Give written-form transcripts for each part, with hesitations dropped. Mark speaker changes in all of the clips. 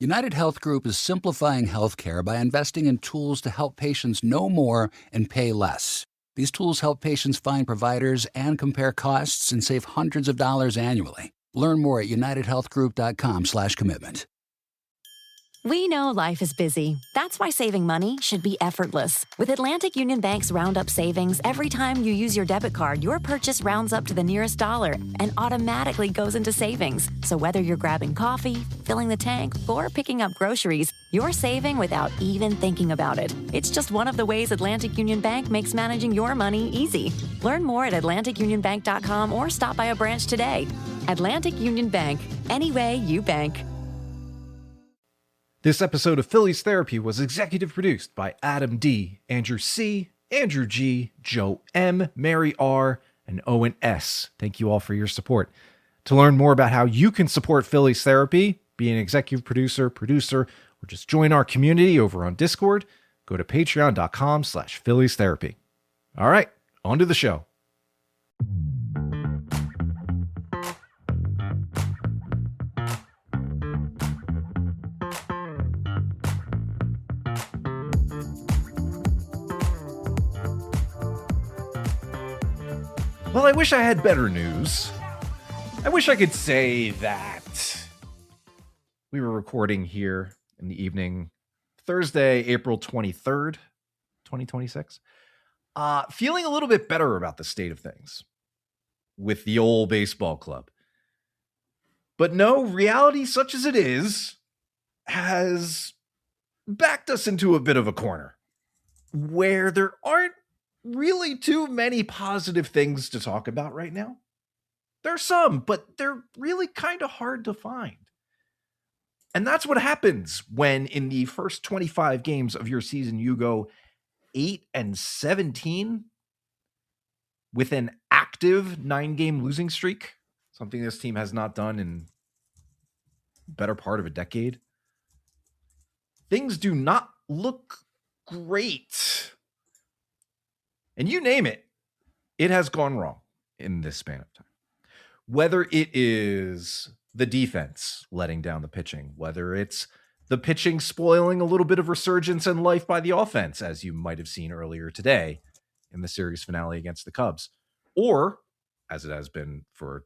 Speaker 1: United Health Group is simplifying healthcare by investing in tools to help patients know more and pay less. These tools help patients find providers and compare costs and save hundreds of dollars annually. Learn more at unitedhealthgroup.com/commitment.
Speaker 2: We know life is busy. That's why saving money should be effortless. With Atlantic Union Bank's Roundup Savings, every time you use your debit card, your purchase rounds up to the nearest dollar and automatically goes into savings. So whether you're grabbing coffee, filling the tank, or picking up groceries, you're saving without even thinking about it. It's just one of the ways Atlantic Union Bank makes managing your money easy. Learn more at atlanticunionbank.com or stop by a branch today. Atlantic Union Bank. Any way you bank.
Speaker 3: This episode of Phillies Therapy was executive produced by Adam D., Andrew C., Andrew G., Joe M., Mary R., and Owen S. Thank you all for your support. To learn more about how you can support Phillies Therapy, be an executive producer, or just join our community over on Discord, go to patreon.com/Phillies Therapy. All right, on to the show. Well, I wish I had better news. I wish I could say that we were recording here in the evening, Thursday, April 23rd, 2026. Feeling a little bit better about the state of things with the old baseball club. But no, reality such as it is has backed us into a bit of a corner where there aren't really too many positive things to talk about right now. There's some, but they're really kind of hard to find. And that's what happens when in the first 25 games of your season, you go 8-17 with an active 9-game losing streak, something this team has not done in better part of a decade. Things do not look great. And you name it, it has gone wrong in this span of time. Whether it is the defense letting down the pitching, whether it's the pitching spoiling a little bit of resurgence and life by the offense, as you might have seen earlier today in the series finale against the Cubs, or, as it has been for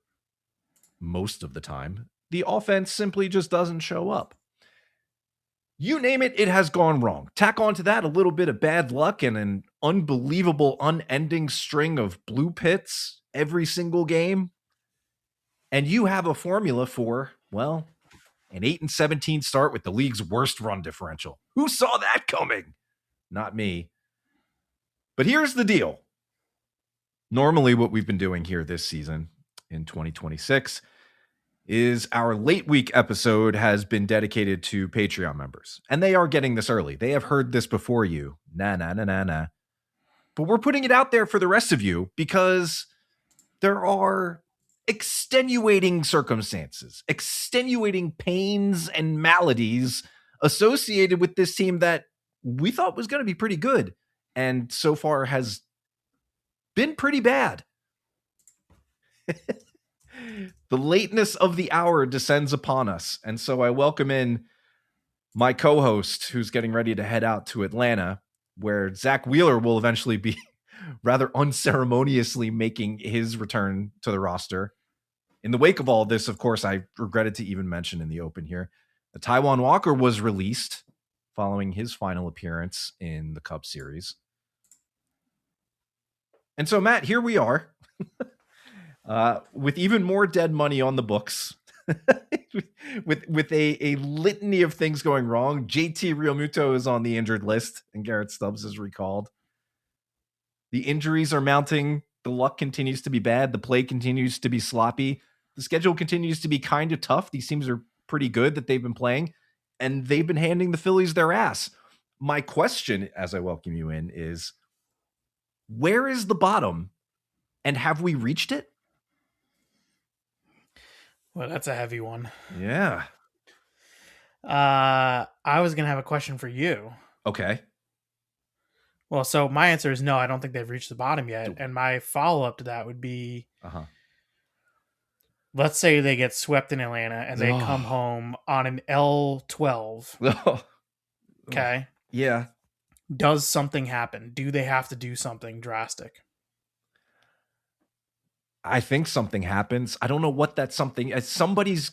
Speaker 3: most of the time, the offense simply just doesn't show up. You name it, it has gone wrong. Tack onto that a little bit of bad luck and an unbelievable, unending string of blue pits every single game. And you have a formula for, well, an 8-17 start with the league's worst run differential. Who saw that coming? Not me. But here's the deal. Normally what we've been doing here this season in 2026 is our late week episode has been dedicated to Patreon members. And they are getting this early. They have heard this before you. Nah. But we're putting it out there for the rest of you because there are extenuating circumstances, extenuating pains and maladies associated with this team that we thought was going to be pretty good and so far has been pretty bad. The lateness of the hour descends upon us. And so I welcome in my co-host who's getting ready to head out to Atlanta, where Zack Wheeler will eventually be rather unceremoniously making his return to the roster. In the wake of all this, of course, I regretted to even mention in the open here, the Taijuan Walker was released following his final appearance in the Cubs series. And so, Matt, here we are. With even more dead money on the books, with a litany of things going wrong. JT Realmuto is on the injured list, and Garrett Stubbs is recalled. The injuries are mounting. The luck continues to be bad. The play continues to be sloppy. The schedule continues to be kind of tough. These teams are pretty good that they've been playing, and they've been handing the Phillies their ass. My question, as I welcome you in, is where is the bottom, and have we reached it?
Speaker 4: Well, that's a heavy one.
Speaker 3: Yeah.
Speaker 4: I was going to have a question for you.
Speaker 3: Okay.
Speaker 4: Well, so my answer is no, I don't think they've reached the bottom yet. And my follow-up to that would be, let's say they get swept in Atlanta and they come home on an L12. Okay.
Speaker 3: Yeah.
Speaker 4: Does something happen? Do they have to do something drastic?
Speaker 3: I think something happens. I don't know what that something. Somebody's.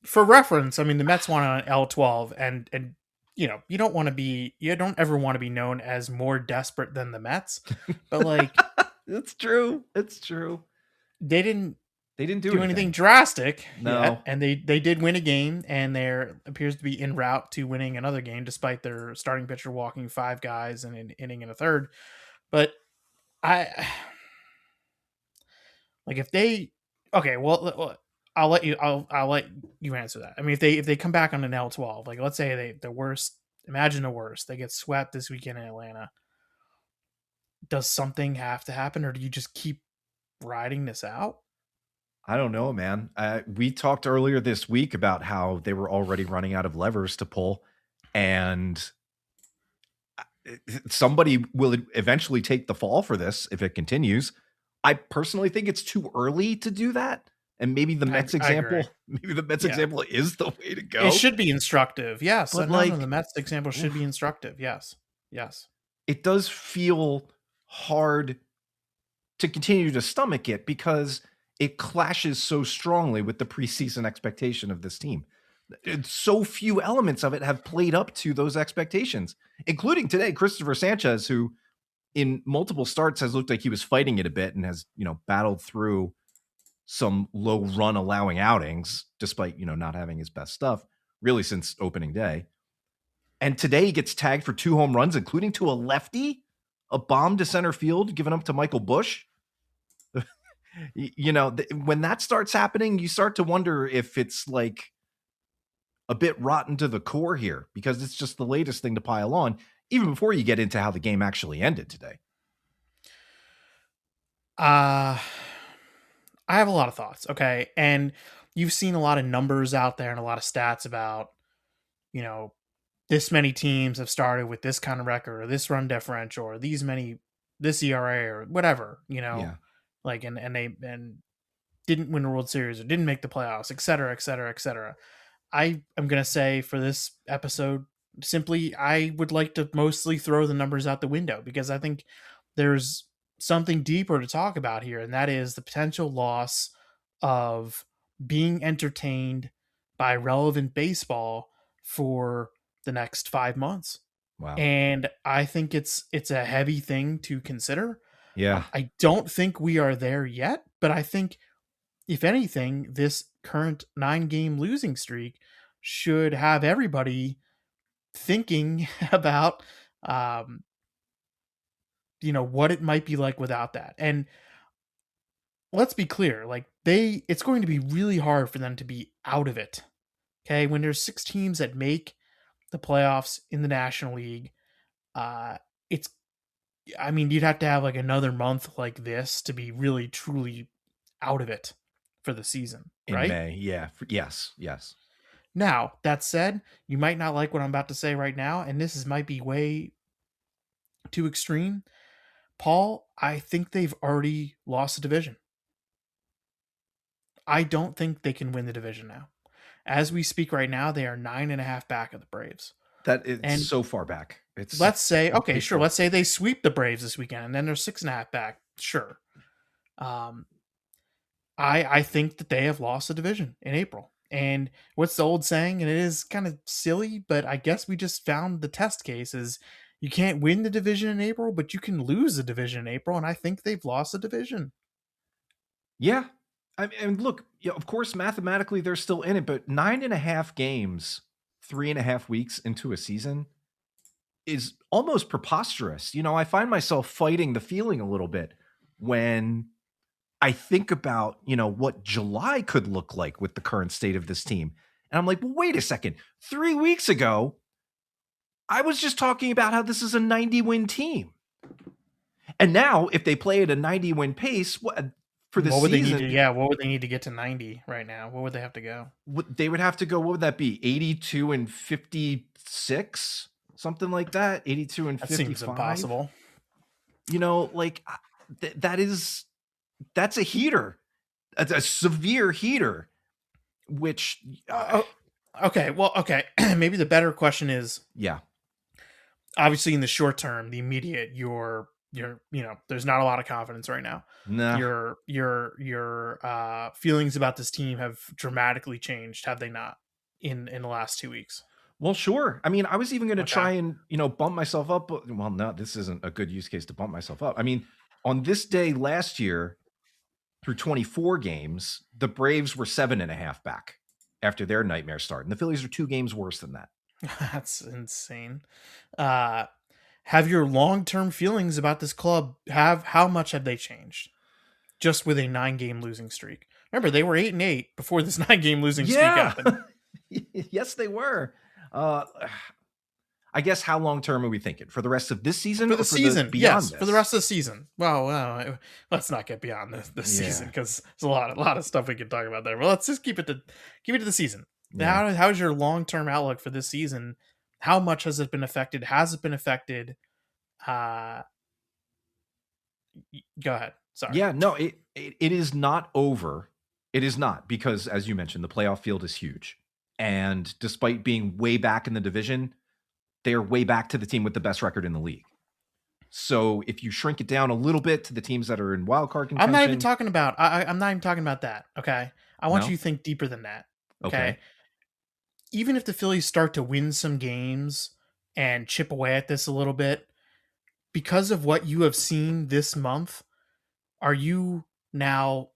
Speaker 4: For reference, I mean, the Mets won on an L12, and you don't ever want to be known as more desperate than the Mets, but like,
Speaker 3: It's true. It's true.
Speaker 4: They didn't
Speaker 3: do
Speaker 4: anything drastic
Speaker 3: yet,
Speaker 4: and they did win a game, and there appears to be en route to winning another game, despite their starting pitcher walking 5 guys in an inning and a third. But if they, okay, well, I'll let you answer that. I mean, if they come back on an L12, like let's say imagine the worst, they get swept this weekend in Atlanta. Does something have to happen, or do you just keep riding this out?
Speaker 3: I don't know, man. We talked earlier this week about how they were already running out of levers to pull, and somebody will eventually take the fall for this if it continues. I personally think it's too early to do that. And maybe the Mets example is the way to go.
Speaker 4: It should be instructive. Yes. But the Mets example should be instructive. Yes. Yes.
Speaker 3: It does feel hard to continue to stomach it because it clashes so strongly with the preseason expectation of this team. So few elements of it have played up to those expectations, including today, Christopher Sanchez, who in multiple starts has looked like he was fighting it a bit and has, battled through some low run allowing outings, despite, not having his best stuff really since opening day. And today he gets tagged for 2 home runs, including to a lefty, a bomb to center field, given up to Michael Busch. When that starts happening, you start to wonder if it's like a bit rotten to the core here, because it's just the latest thing to pile on, even before you get into how the game actually ended today.
Speaker 4: I have a lot of thoughts. Okay. And you've seen a lot of numbers out there and a lot of stats about, this many teams have started with this kind of record or this run differential or this ERA or whatever, like, and they didn't win the World Series or didn't make the playoffs, et cetera, et cetera, et cetera. I am going to say for this episode, simply, I would like to mostly throw the numbers out the window, because I think there's something deeper to talk about here. And that is the potential loss of being entertained by relevant baseball for the next 5 months.
Speaker 3: Wow.
Speaker 4: And I think it's a heavy thing to consider.
Speaker 3: Yeah.
Speaker 4: I don't think we are there yet, but I think if anything, this current 9-game losing streak should have everybody thinking about, what it might be like without that. And let's be clear, like it's going to be really hard for them to be out of it. Okay. When there's 6 teams that make the playoffs in the National League, you'd have to have like another month like this to be really, truly out of it for the season, right?
Speaker 3: In May. Yeah. Yes.
Speaker 4: Now, that said, you might not like what I'm about to say right now, and might be way too extreme. Paul, I think they've already lost the division. I don't think they can win the division now. As we speak right now, they are 9.5 back of the Braves.
Speaker 3: That is so far back.
Speaker 4: Let's say, okay, sure. Let's say they sweep the Braves this weekend, and then they're 6.5 back. Sure. I think that they have lost the division in April. And what's the old saying? And it is kind of silly, but I guess we just found the test case is you can't win the division in April, but you can lose the division in April. And I think they've lost the division.
Speaker 3: Yeah. And look, of course, mathematically they're still in it, but 9.5 games, 3.5 weeks into a season is almost preposterous. I find myself fighting the feeling a little bit when I think about, what July could look like with the current state of this team. And I'm like, well, wait a second. 3 weeks ago, I was just talking about how this is a 90-win team. And now, if they play at a 90-win pace, for the season...
Speaker 4: what would they need to get to 90 right now? What would they have to go?
Speaker 3: They would have to go, what would that be? 82 and 56? Something like that? 82 and 55? That seems
Speaker 4: impossible.
Speaker 3: That's a heater. a severe heater, which
Speaker 4: okay. Well, okay. Maybe the better question is,
Speaker 3: yeah,
Speaker 4: obviously in the short term, the immediate, there's not a lot of confidence right now.
Speaker 3: nah.
Speaker 4: Your feelings about this team have dramatically changed, have they not, in the last 2 weeks?
Speaker 3: Well, sure. I mean, I was even going to
Speaker 4: Okay.
Speaker 3: try and, bump myself up. But, well, no, this isn't a good use case to bump myself up. I mean, on this day last year, through 24 games, the Braves were 7.5 back after their nightmare start. And the Phillies are 2 games worse than that.
Speaker 4: That's insane. Have your long-term feelings about this club, how much have they changed? Just with a 9-game losing streak. Remember, they were 8-8 before this 9-game losing streak happened.
Speaker 3: Yes, they were. I guess how long term are we thinking? For the rest of this season?
Speaker 4: For the season, yes.
Speaker 3: This?
Speaker 4: For the rest of the season. Well, let's not get beyond this season, because there's a lot of stuff we could talk about there. Well, let's just keep it to the season. Yeah. How's your long-term outlook for this season? How much has it been affected? Has it been affected? Go ahead. Sorry.
Speaker 3: Yeah, no, it is not over. It is not, because as you mentioned, the playoff field is huge. And despite being way back in the division, they are way back to the team with the best record in the league. So if you shrink it down a little bit to the teams that are in wild card contention,
Speaker 4: I'm not even talking about that. Okay. I want you to think deeper than that. Okay. Even if the Phillies start to win some games and chip away at this a little bit, because of what you have seen this month, are you now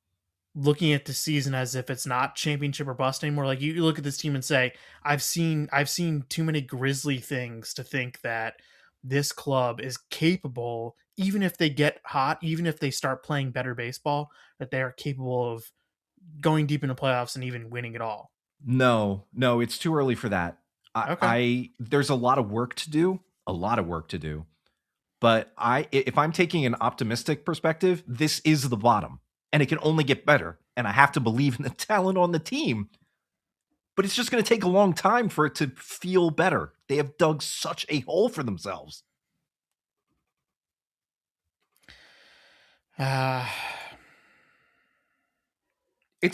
Speaker 4: looking at the season as if it's not championship or bust anymore? Like, you look at this team and say, I've seen too many grisly things to think that this club is capable, even if they get hot, even if they start playing better baseball, that they are capable of going deep into playoffs and even winning it all.
Speaker 3: No, it's too early for that. There's a lot of work to do, but if I'm taking an optimistic perspective, this is the bottom. And it can only get better. And I have to believe in the talent on the team. But it's just going to take a long time for it to feel better. They have dug such a hole for themselves. It's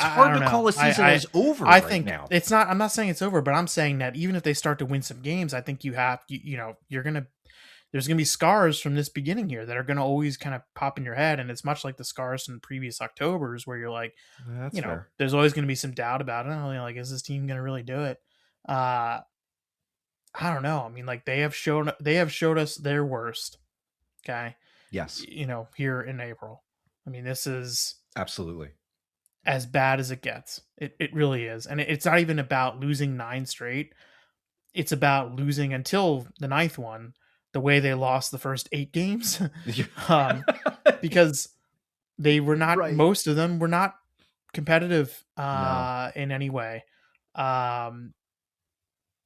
Speaker 3: hard to call a season as over right now.
Speaker 4: It's not. I'm not saying it's over, but I'm saying that even if they start to win some games, I think there's going to be scars from this beginning here that are going to always kind of pop in your head. And it's much like the scars from previous Octobers where you're like, fair. There's always going to be some doubt about it. Like, is this team going to really do it? I don't know. I mean, like, they have showed us their worst. Okay.
Speaker 3: Yes.
Speaker 4: Here in April. I mean, this is
Speaker 3: absolutely
Speaker 4: as bad as it gets. It really is. And it's not even about losing 9 straight. It's about losing until the 9th one, the way they lost the first 8 games, because they were not, right. Most of them were not competitive in any way,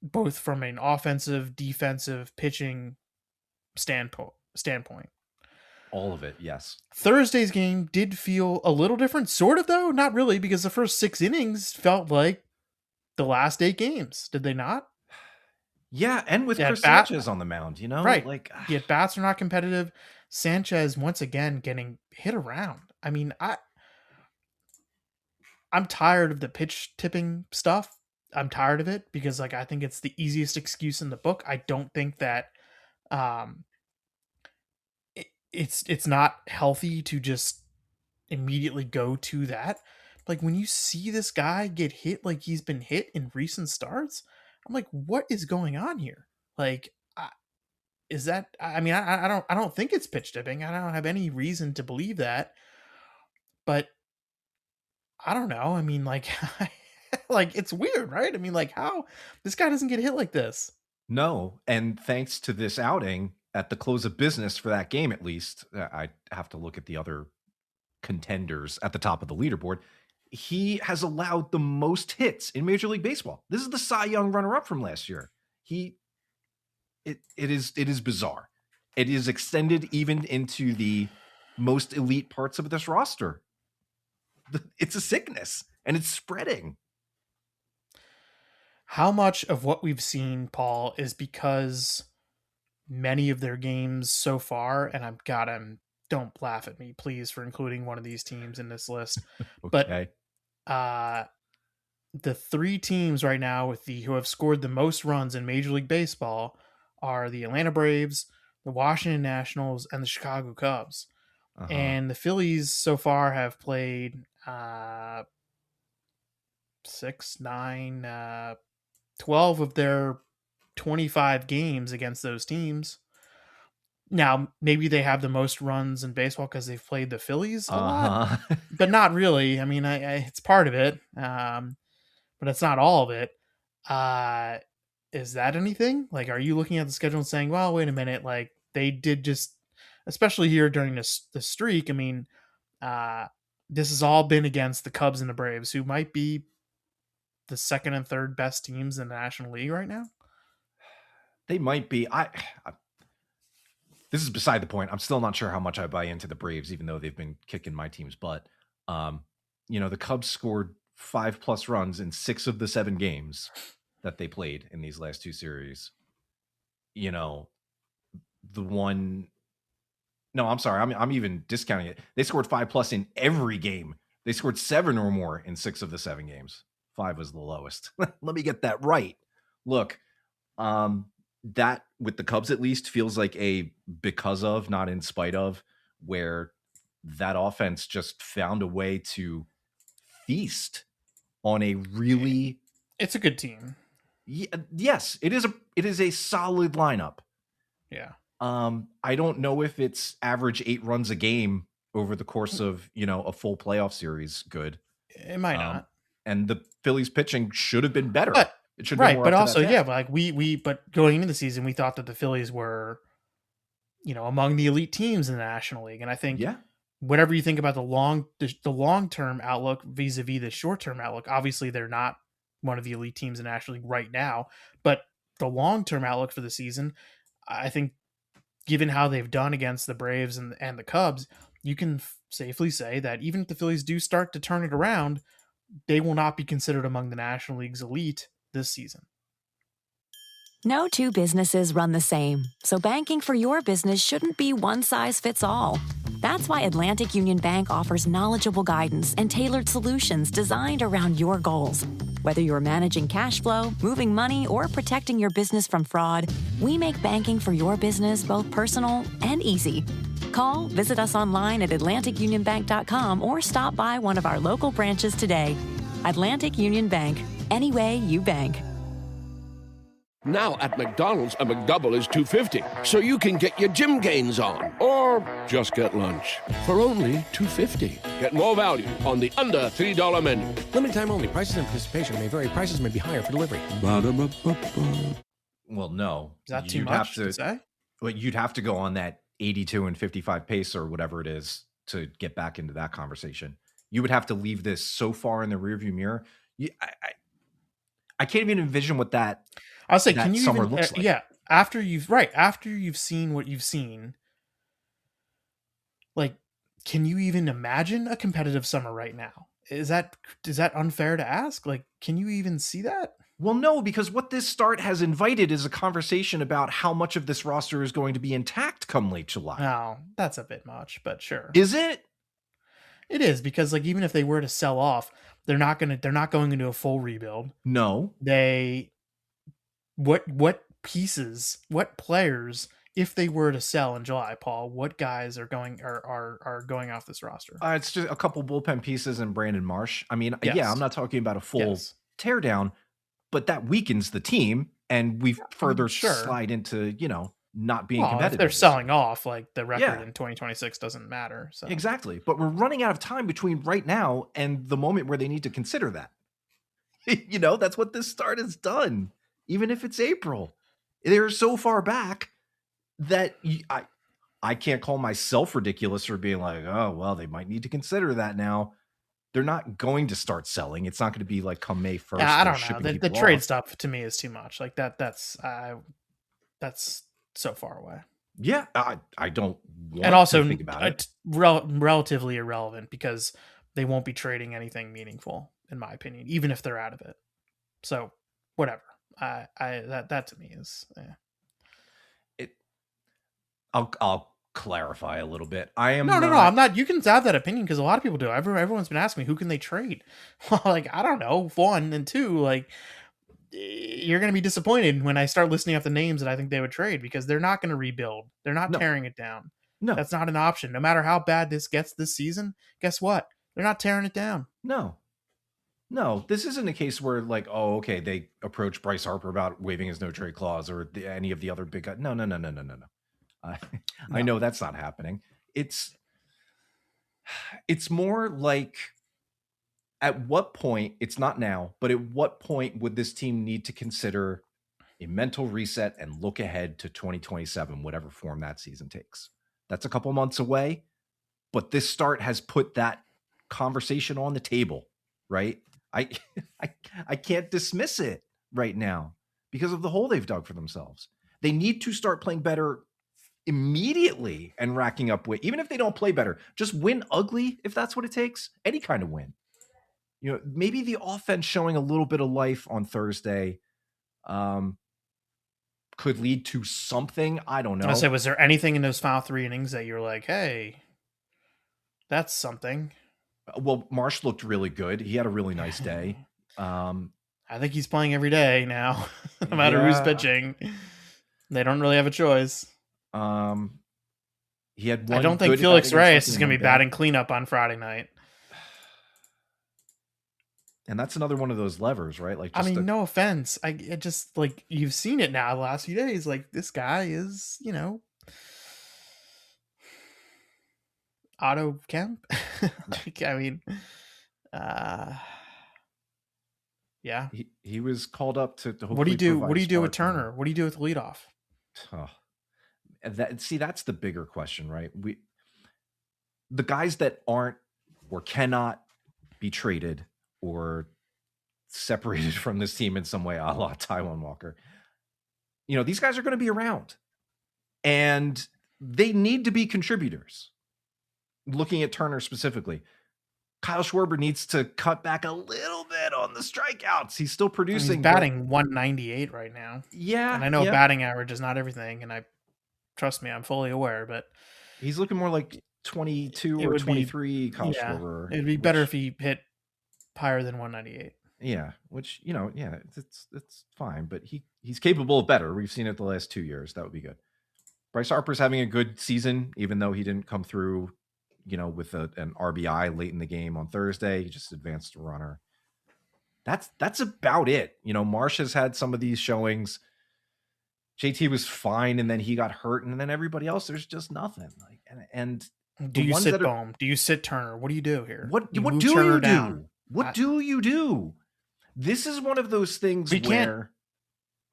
Speaker 4: both from an offensive, defensive, pitching standpoint.
Speaker 3: All of it, yes.
Speaker 4: Thursday's game did feel a little different, sort of, though. Not really, because the first 6 innings felt like the last 8 games. Did they not?
Speaker 3: Yeah, and with Chris Sanchez on the mound,
Speaker 4: right? Like, the at-bats are not competitive. Sanchez once again getting hit around. I mean, I'm tired of the pitch tipping stuff. I'm tired of it because, like, I think it's the easiest excuse in the book. I don't think that it's not healthy to just immediately go to that. Like, when you see this guy get hit like he's been hit in recent starts, I'm like, what is going on here? Like, is that? I mean, I don't think it's pitch tipping. I don't have any reason to believe that. But I don't know. I mean, like, like, it's weird, right? I mean, like, how this guy doesn't get hit like this?
Speaker 3: No, and thanks to this outing at the close of business for that game, at least, I have to look at the other contenders at the top of the leaderboard. He has allowed the most hits in Major League Baseball. This is the Cy Young runner-up from last year. It is bizarre. It is extended even into the most elite parts of this roster. It's a sickness, and it's spreading.
Speaker 4: How much of what we've seen, Paul, is because many of their games so far, and I'm don't laugh at me, please, for including one of these teams in this list.
Speaker 3: Okay.
Speaker 4: But the 3 teams right now who have scored the most runs in Major League Baseball are the Atlanta Braves, the Washington Nationals, and the Chicago Cubs. And the Phillies so far have played 6, 9, 12 of their 25 games against those teams. Now, maybe they have the most runs in baseball because they've played the Phillies a lot, but not really. I mean, it's part of it, but it's not all of it. Is that anything? Like, are you looking at the schedule and saying, well, wait a minute, like they did just, especially here during the streak, I mean, this has all been against the Cubs and the Braves, who might be the second and third best teams in the National League right now.
Speaker 3: They might be. This is beside the point. I'm still not sure how much I buy into the Braves, even though they've been kicking my team's butt. The Cubs scored 5+ runs in 6 of the 7 games that they played in these last 2 series. I'm sorry. I'm even discounting it. They scored 5+ in every game. They scored 7 or more in 6 of the 7 games. 5 was the lowest. Let me get that right. Look, that with the Cubs at least feels like a because of, not in spite of, where that offense just found a way to feast on a really.
Speaker 4: It's a good team.
Speaker 3: Yes, it is a solid lineup.
Speaker 4: Yeah.
Speaker 3: I don't know if it's average 8 runs a game over the course of, a full playoff series. Good.
Speaker 4: It might not.
Speaker 3: And the Phillies pitching should have been better.
Speaker 4: But,
Speaker 3: it should
Speaker 4: right.
Speaker 3: be more
Speaker 4: But
Speaker 3: up to
Speaker 4: also,
Speaker 3: that
Speaker 4: yeah, like but going into the season, we thought that the Phillies were, among the elite teams in the National League. And I think whatever you think about the long-term outlook vis-a-vis the short-term outlook, obviously they're not one of the elite teams in the National League right now, but the long-term outlook for the season, I think, given how they've done against the Braves and the Cubs, you can safely say that even if the Phillies do start to turn it around, they will not be considered among the National League's elite this season.
Speaker 2: No 2 businesses run the same, so banking for your business shouldn't be one size fits all. That's why Atlantic Union Bank offers knowledgeable guidance and tailored solutions designed around your goals. Whether you're managing cash flow, moving money, or protecting your business from fraud, we make banking for your business both personal and easy. Call, visit us online at atlanticunionbank.com, or stop by one of our local branches today. Atlantic Union Bank. Any way you bank.
Speaker 5: Now at McDonald's, a McDouble is $2.50, so you can get your gym gains on, or just get lunch for only $2.50. Get more value on the under $3 menu.
Speaker 6: Limited time only. Prices and participation may vary. Prices may be higher for delivery.
Speaker 5: Ba-da-ba-ba-ba.
Speaker 3: Well, no.
Speaker 4: Is that too much to say?
Speaker 3: Well, you'd have to go on that 82 and 55 pace or whatever it is to get back into that conversation. You would have to leave this so far in the rearview mirror. I can't even envision what that.
Speaker 4: I'll say, can you
Speaker 3: summer
Speaker 4: even,
Speaker 3: looks like.
Speaker 4: after you've seen what you've seen, like, can you even imagine a competitive summer right now? Is that unfair to ask? Like, can you even see that?
Speaker 3: Well, no, because what this start has invited is a conversation about how much of this roster is going to be intact come late July.
Speaker 4: No, that's a bit much, but sure.
Speaker 3: Is it?
Speaker 4: It is, because like even if they were to sell off, they're not going into a full rebuild.
Speaker 3: No.
Speaker 4: What pieces, what players, if they were to sell in July, Paul, what guys are going off this roster?
Speaker 3: It's just a couple bullpen pieces and Brandon Marsh. I mean, I'm not talking about a full teardown, but that weakens the team, and we further slide into, not being competitive.
Speaker 4: If they're selling off, like the record in 2026 doesn't matter. So
Speaker 3: exactly. But we're running out of time between right now and the moment where they need to consider that. That's what this start has done. Even if it's April, they're so far back that I can't call myself ridiculous for being like, oh, well, they might need to consider that now. They're not going to start selling. It's not going to be like come May 1st.
Speaker 4: Yeah, I don't know. The trade stuff to me is too much. Like that's so far away.
Speaker 3: Yeah, I don't want
Speaker 4: and also
Speaker 3: to think about it.
Speaker 4: Relatively irrelevant because they won't be trading anything meaningful, in my opinion, even if they're out of it. So whatever. That to me is.
Speaker 3: I'll clarify a little bit. I am
Speaker 4: No. I'm not. You can have that opinion because a lot of people do. Everyone's been asking me who can they trade. Well, like I don't know. 1 and 2, like you're going to be disappointed when I start listing off the names that I think they would trade because they're not going to rebuild. They're not tearing it down.
Speaker 3: No,
Speaker 4: that's not an option. No matter how bad this gets this season, guess what? They're not tearing it down.
Speaker 3: No, this isn't a case where like, oh, okay, they approach Bryce Harper about waiving his no trade clause or any of the other big guys. No. I know that's not happening. It's more like at what point, it's not now, but at what point would this team need to consider a mental reset and look ahead to 2027, whatever form that season takes? That's a couple months away, but this start has put that conversation on the table, right? I can't dismiss it right now because of the hole they've dug for themselves. They need to start playing better immediately and racking up win. Even if they don't play better, just win ugly if that's what it takes. Any kind of win. You know, maybe the offense showing a little bit of life on Thursday could lead to something. I don't know.
Speaker 4: I say, was there anything in those final 3 innings that you're like, hey, that's something?
Speaker 3: Well, Marsh looked really good. He had a really nice day.
Speaker 4: I think he's playing every day now, no matter who's pitching. They don't really have a choice.
Speaker 3: He had one.
Speaker 4: I don't think Felix Reyes is going to be batting cleanup on Friday night.
Speaker 3: And that's another one of those levers, right? Like,
Speaker 4: I mean, no offense. It just like you've seen it now the last few days. Like this guy is, you know, Otto Kemp. Like, I mean, yeah.
Speaker 3: He was called up to
Speaker 4: what do you do? What do you do with Turner? What do you do with leadoff?
Speaker 3: Oh, that's the bigger question, right? The guys that aren't or cannot be traded or separated from this team in some way, a la Taijuan Walker. You know, these guys are going to be around and they need to be contributors. Looking at Turner specifically, Kyle Schwarber needs to cut back a little bit on the strikeouts. He's still producing.
Speaker 4: He's batting 198 right now.
Speaker 3: Yeah.
Speaker 4: And I know batting average is not everything. And trust me, I'm fully aware, but
Speaker 3: he's looking more like 22 or 23 Kyle Schwarber.
Speaker 4: It'd be better if he hit higher than 198.
Speaker 3: Yeah, which, you know, yeah, it's fine, but he's capable of better. We've seen it the last 2 years. That would be good. Bryce Harper's having a good season, even though he didn't come through, you know, with an RBI late in the game on Thursday. He just advanced a runner. That's about it. You know, Marsh has had some of these showings. JT was fine, and then he got hurt, and then everybody else, there's just nothing. Like, and
Speaker 4: do you sit Bohm? Do you sit Turner? What do you do here?
Speaker 3: What do you do? What do you do? This is one of those things where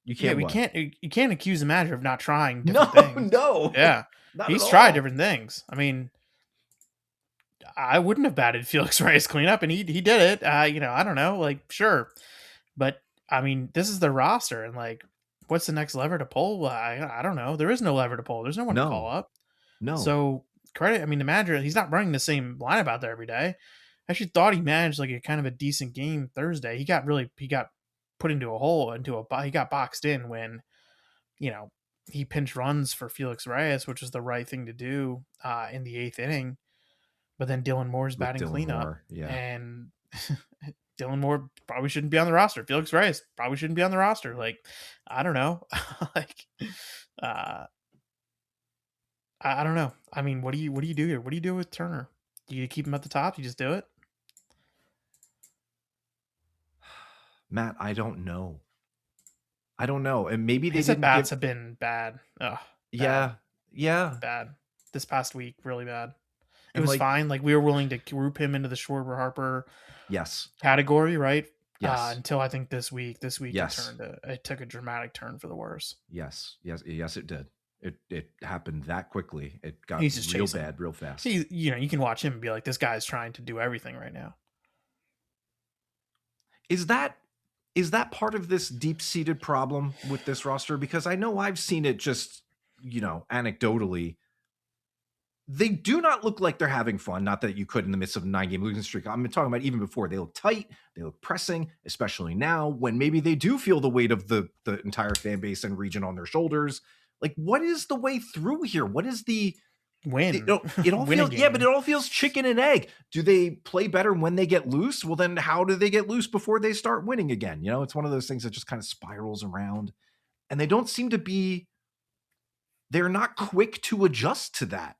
Speaker 3: you can't.
Speaker 4: You can't accuse the manager of not trying different things.
Speaker 3: No.
Speaker 4: Yeah, he's tried different things. I mean, I wouldn't have batted Felix Reyes cleanup, and he did it. You know, I don't know, like sure, but I mean, this is the roster, and like, what's the next lever to pull? I don't know. There is no lever to pull. There's no one to call up.
Speaker 3: No.
Speaker 4: So credit. I mean, the manager, he's not running the same lineup out there every day. I actually thought he managed like a kind of a decent game Thursday. He got put into a hole, he got boxed in when, you know, he pinch runs for Felix Reyes, which is the right thing to do in the 8th inning. But then Dylan Moore's batting cleanup. And Dylan Moore probably shouldn't be on the roster. Felix Reyes probably shouldn't be on the roster. Like, I don't know. Like, I don't know. I mean, what do you do here? What do you do with Turner? Do you keep him at the top? You just do it?
Speaker 3: Matt, I don't know. And maybe
Speaker 4: his at-bats have been bad. Oh,
Speaker 3: yeah.
Speaker 4: Bad. This past week, really bad. It was fine. Like, we were willing to group him into the Schwarber Harper category, right?
Speaker 3: Yes.
Speaker 4: Until I think this week it took a dramatic turn for the worse.
Speaker 3: Yes, it did. It happened that quickly. It got real bad real fast.
Speaker 4: You know, you can watch him and be like, this guy's trying to do everything right now.
Speaker 3: Is that part of this deep-seated problem with this roster? Because I know I've seen it just, you know, anecdotally. They do not look like they're having fun. Not that you could in the midst of a 9-game losing streak. I'm talking about even before. They look tight. They look pressing, especially now when maybe they do feel the weight of the entire fan base and region on their shoulders. Like, what is the way through here? What is the
Speaker 4: win.
Speaker 3: It all
Speaker 4: Win a
Speaker 3: feels, yeah, but
Speaker 4: game.
Speaker 3: it all feels chicken and egg. Do they play better when they get loose? Well, then how do they get loose before they start winning again? You know, it's one of those things that just kind of spirals around, and they don't seem to be. They're not quick to adjust to that.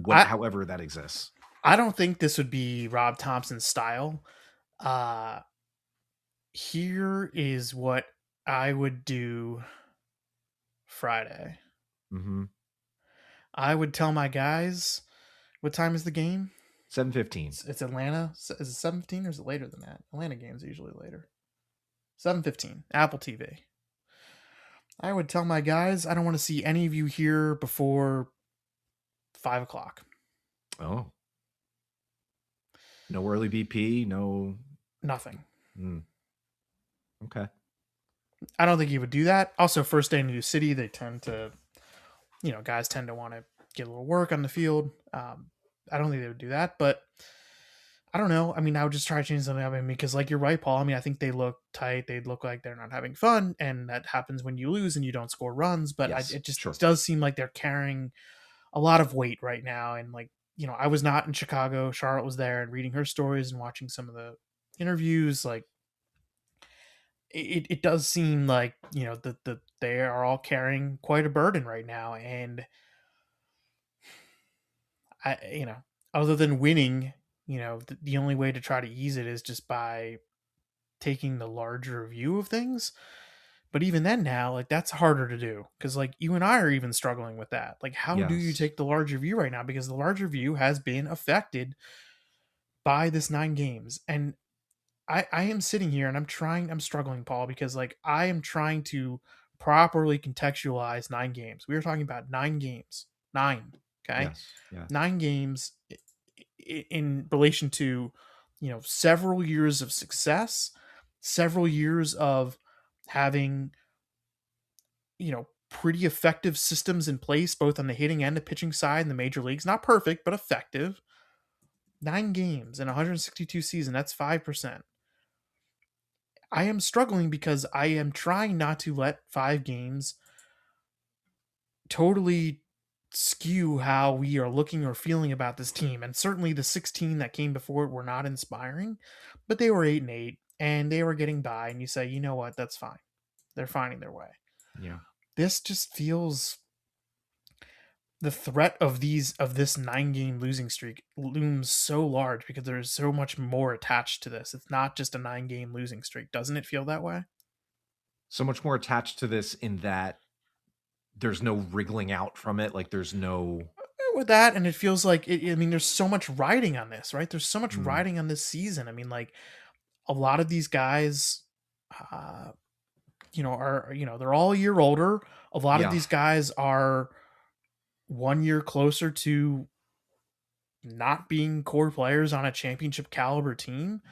Speaker 3: However that exists.
Speaker 4: I don't think this would be Rob Thompson's style. Here is what I would do Friday.
Speaker 3: Mm-hmm.
Speaker 4: I would tell my guys, what time is the game?
Speaker 3: 7:15.
Speaker 4: It's Atlanta. Is it 7:15 or is it later than that? Atlanta games are usually later. 7:15, Apple TV. I would tell my guys, I don't want to see any of you here before 5 o'clock.
Speaker 3: Oh. No early BP, no...
Speaker 4: Nothing.
Speaker 3: Okay.
Speaker 4: I don't think he would do that. Also, first day in a new city, they tend to, guys tend to want to get a little work on the field. I don't think they would do that, but I don't know. I mean, I would just try to change something up. I mean, because like you're right, Paul. I mean, I think they look tight. They look like they're not having fun, and that happens when you lose and you don't score runs. But
Speaker 3: Yes,
Speaker 4: it just
Speaker 3: sure.
Speaker 4: does seem like they're carrying a lot of weight right now. And like, I was not in Chicago. Charlotte was there, and reading her stories and watching some of the interviews, like it does seem like, they are all carrying quite a burden right now. And other than winning, the only way to try to ease it is just by taking the larger view of things. But even then now, like, that's harder to do because like you and I are even struggling with that. Like, how do you take the larger view right now? Because the larger view has been affected by this 9 games. And I am sitting here and I'm struggling, Paul, because like I am trying to properly contextualize 9 games. We were talking about 9 games. 9. Okay.
Speaker 3: Yes. Yeah.
Speaker 4: 9 games in relation to, several years of success, several years of having, pretty effective systems in place, both on the hitting and the pitching side in the major leagues. Not perfect, but effective. 9 games in 162 season. That's 5%. I am struggling because I am trying not to let 5 games totally skew how we are looking or feeling about this team. And certainly the 16 that came before it were not inspiring, but they were 8-8 and they were getting by. And you say, you know what, that's fine. They're finding their way.
Speaker 3: Yeah.
Speaker 4: This just feels, the threat of this 9-game losing streak looms so large because there's so much more attached to this. It's not just a 9-game losing streak. Doesn't it feel that way?
Speaker 3: So much more attached to this in that there's no wriggling out from it. Like there's no...
Speaker 4: With that, and it feels like, there's so much riding on this, right? There's so much riding on this season. I mean, like, a lot of these guys, are, they're all a year older. A lot of these guys are 1 year closer to not being core players on a championship caliber team.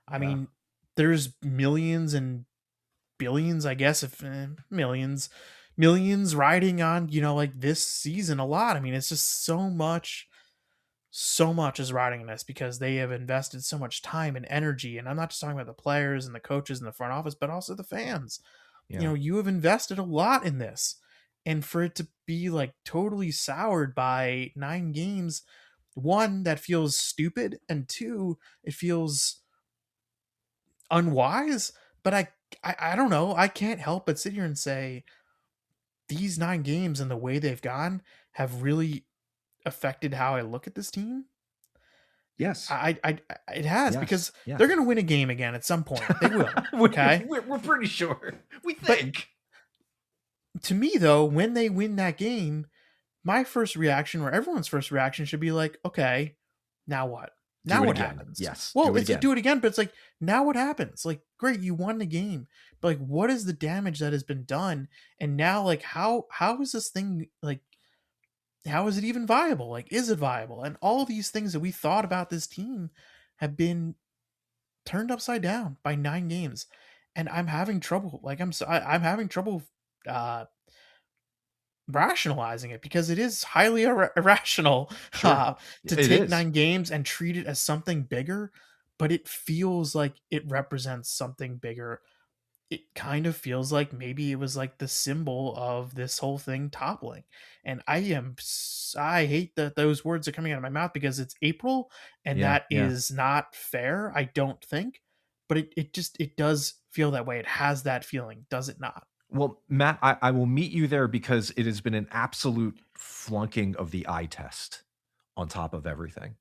Speaker 4: I mean, there's millions and billions, I guess, if millions riding on, like this season a lot. I mean, it's just so much is riding on this because they have invested so much time and energy. And I'm not just talking about the players and the coaches in the front office, but also the fans. You have invested a lot in this. And for it to be like totally soured by 9 games, 1, that feels stupid, and 2, it feels unwise. But I don't know. I can't help but sit here and say these 9 games and the way they've gone have really affected how I look at this team.
Speaker 3: Yes.
Speaker 4: It has, because they're going to win a game again at some point. They will. Okay.
Speaker 3: We're pretty sure. We think.
Speaker 4: But to me, though, when they win that game, my first reaction, or everyone's first reaction, should be like, okay, now what? Now what happens?
Speaker 3: Yes.
Speaker 4: Well, it's do it again, but it's like, now what happens? Like, great, you won the game, but like, what is the damage that has been done? And now, like, how is this thing, like, how is it even viable? Like, is it viable? And all these things that we thought about this team have been turned upside down by 9 games. And I'm having trouble. Like, I'm having trouble rationalizing it, because it is highly irrational to take 9 games and treat it as something bigger, but it feels like it represents something bigger. it kind of feels like maybe it was like the symbol of this whole thing toppling. And I hate that those words are coming out of my mouth because it's April and
Speaker 3: Yeah,
Speaker 4: that
Speaker 3: yeah.
Speaker 4: is not fair, I don't think. But it does feel that way. It has that feeling, does it not?
Speaker 3: Well, Matt, I will meet you there because it has been an absolute flunking of the eye test on top of everything.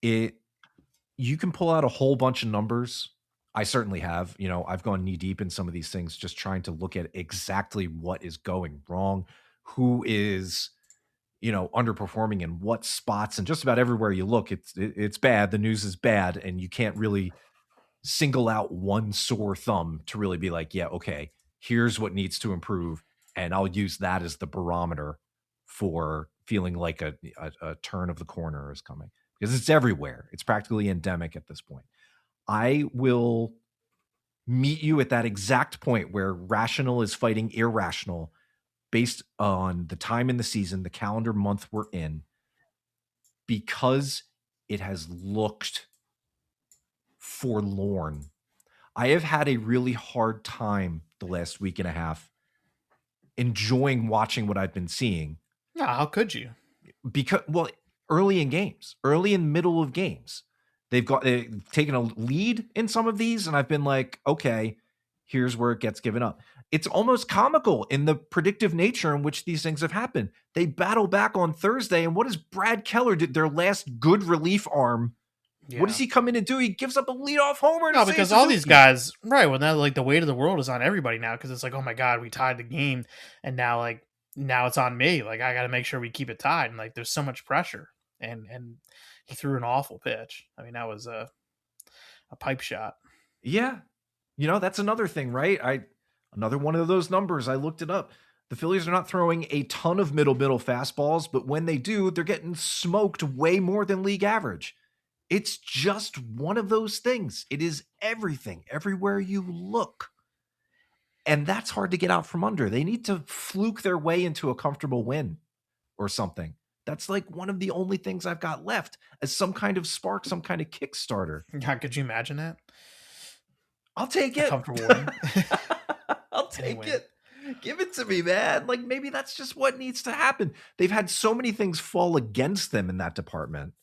Speaker 3: You can pull out a whole bunch of numbers. I certainly have. I've gone knee deep in some of these things, just trying to look at exactly what is going wrong, who is, underperforming in what spots, and just about everywhere you look, it's bad. The news is bad, and you can't really single out one sore thumb to really be like, yeah, okay, here's what needs to improve, and I'll use that as the barometer for feeling like a turn of the corner is coming, because it's everywhere. It's practically endemic at this point. I will meet you at that exact point where rational is fighting irrational based on the time in the season, the calendar month we're in, because it has looked forlorn. I have had a really hard time the last week and a half enjoying watching what I've been seeing.
Speaker 4: No, how could you?
Speaker 3: Because, early in middle of games, they've taken a lead in some of these, and I've been like, okay, here's where it gets given up. It's almost comical in the predictive nature in which these things have happened. They battle back on Thursday, and what does Brad Keller did, their last good relief arm?
Speaker 4: Yeah.
Speaker 3: What does he come in and do? He gives up a leadoff homer.
Speaker 4: No, because all these guys, right? When that like the weight of the world is on everybody now, because it's like, oh my god, we tied the game, and now it's on me. Like I got to make sure we keep it tied, and like there's so much pressure. And he threw an awful pitch. I mean, that was a pipe shot.
Speaker 3: Yeah, that's another thing, right? Another one of those numbers. I looked it up. The Phillies are not throwing a ton of middle fastballs, but when they do, they're getting smoked way more than league average. It's just one of those things. It is everything, everywhere you look. And that's hard to get out from under. They need to fluke their way into a comfortable win or something. That's like one of the only things I've got left as some kind of spark, some kind of Kickstarter.
Speaker 4: Yeah, could you imagine that?
Speaker 3: I'll take it.
Speaker 4: Comfortable win.
Speaker 3: I'll take it. Give it to me, man. Like maybe that's just what needs to happen. They've had so many things fall against them in that department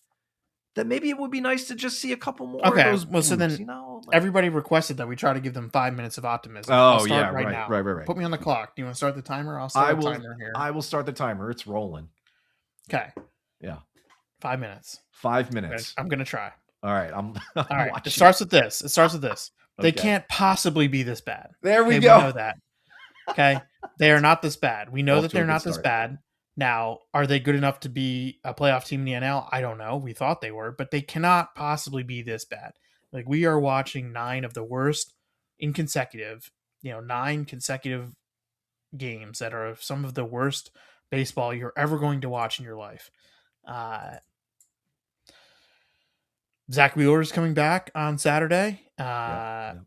Speaker 3: that maybe it would be nice to just see a couple more.
Speaker 4: Okay,
Speaker 3: of those
Speaker 4: well, so
Speaker 3: moves,
Speaker 4: then everybody requested that we try to give them 5 minutes of optimism.
Speaker 3: Oh,
Speaker 4: I'll start
Speaker 3: yeah,
Speaker 4: right now.
Speaker 3: Right.
Speaker 4: Put me on the clock. Do you want to start the timer? I'll start the timer here.
Speaker 3: I will start the timer. It's rolling.
Speaker 4: Okay.
Speaker 3: Yeah.
Speaker 4: 5 minutes.
Speaker 3: 5 minutes.
Speaker 4: I'm gonna try.
Speaker 3: All right.
Speaker 4: All right. It starts with this. They can't possibly be this bad.
Speaker 3: There we
Speaker 4: go.
Speaker 3: We
Speaker 4: know that. Okay. They are not this bad. We know that they're not this bad. Now, are they good enough to be a playoff team in the NL? I don't know. We thought they were, but they cannot possibly be this bad. Like we are watching 9 of the worst in consecutive, 9 consecutive games that are some of the worst baseball you're ever going to watch in your life. Zack Wheeler is coming back on Saturday. I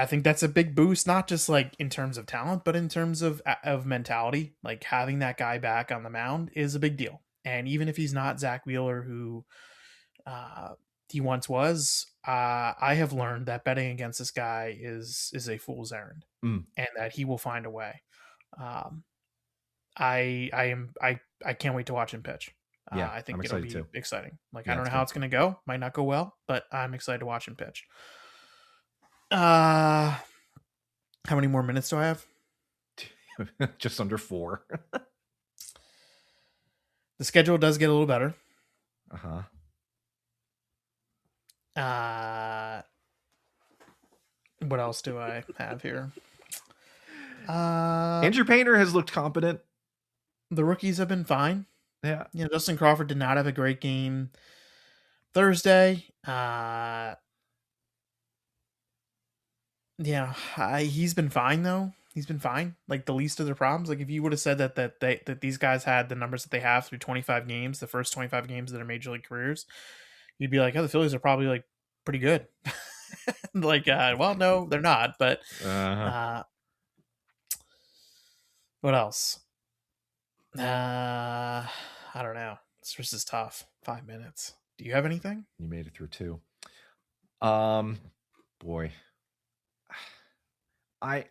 Speaker 4: think that's a big boost, not just like in terms of talent, but in terms of mentality. Like having that guy back on the mound is a big deal. And even if he's not Zack Wheeler, who he once was, I have learned that betting against this guy is a fool's errand, and that he will find a way. I can't wait to watch him pitch. I think it'll be exciting. Like, I don't know how it's going to go. Might not go well, but I'm excited to watch him pitch. How many more minutes do I have?
Speaker 3: Just under 4.
Speaker 4: The schedule does get a little better. What else do I have here?
Speaker 3: Andrew Painter has looked competent.
Speaker 4: The rookies have been fine.
Speaker 3: Yeah.
Speaker 4: Justin Crawford did not have a great game Thursday. He's been fine though. He's been fine. Like the least of their problems. Like if you would have said that these guys had the numbers that they have through 25 games, the first 25 games of their major league careers, you'd be like, oh, the Phillies are probably like pretty good. Well, no, they're not. But what else? I don't know. This is tough. 5 minutes. Do you have anything?
Speaker 3: You made it through 2. Boy. I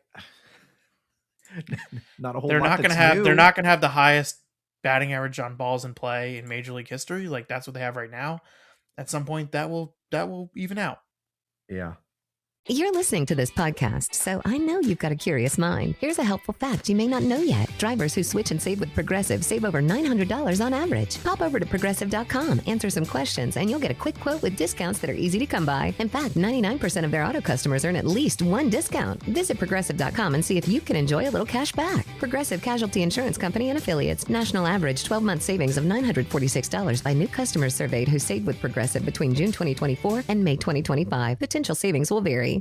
Speaker 3: not a whole
Speaker 4: They're
Speaker 3: lot
Speaker 4: not going
Speaker 3: that's
Speaker 4: to have
Speaker 3: new.
Speaker 4: they're not going to have the highest batting average on balls in play in Major League history. Like that's what they have right now. At some point that will even out.
Speaker 3: Yeah.
Speaker 7: You're listening to this podcast, so I know you've got a curious mind. Here's a helpful fact you may not know yet. Drivers who switch and save with Progressive save over $900 on average. Pop over to Progressive.com, answer some questions, and you'll get a quick quote with discounts that are easy to come by. In fact, 99% of their auto customers earn at least one discount. Visit Progressive.com and see if you can enjoy a little cash back. Progressive Casualty Insurance Company and Affiliates. National average 12-month savings of $946 by new customers surveyed who saved with Progressive between June 2024 and May 2025. Potential savings will vary.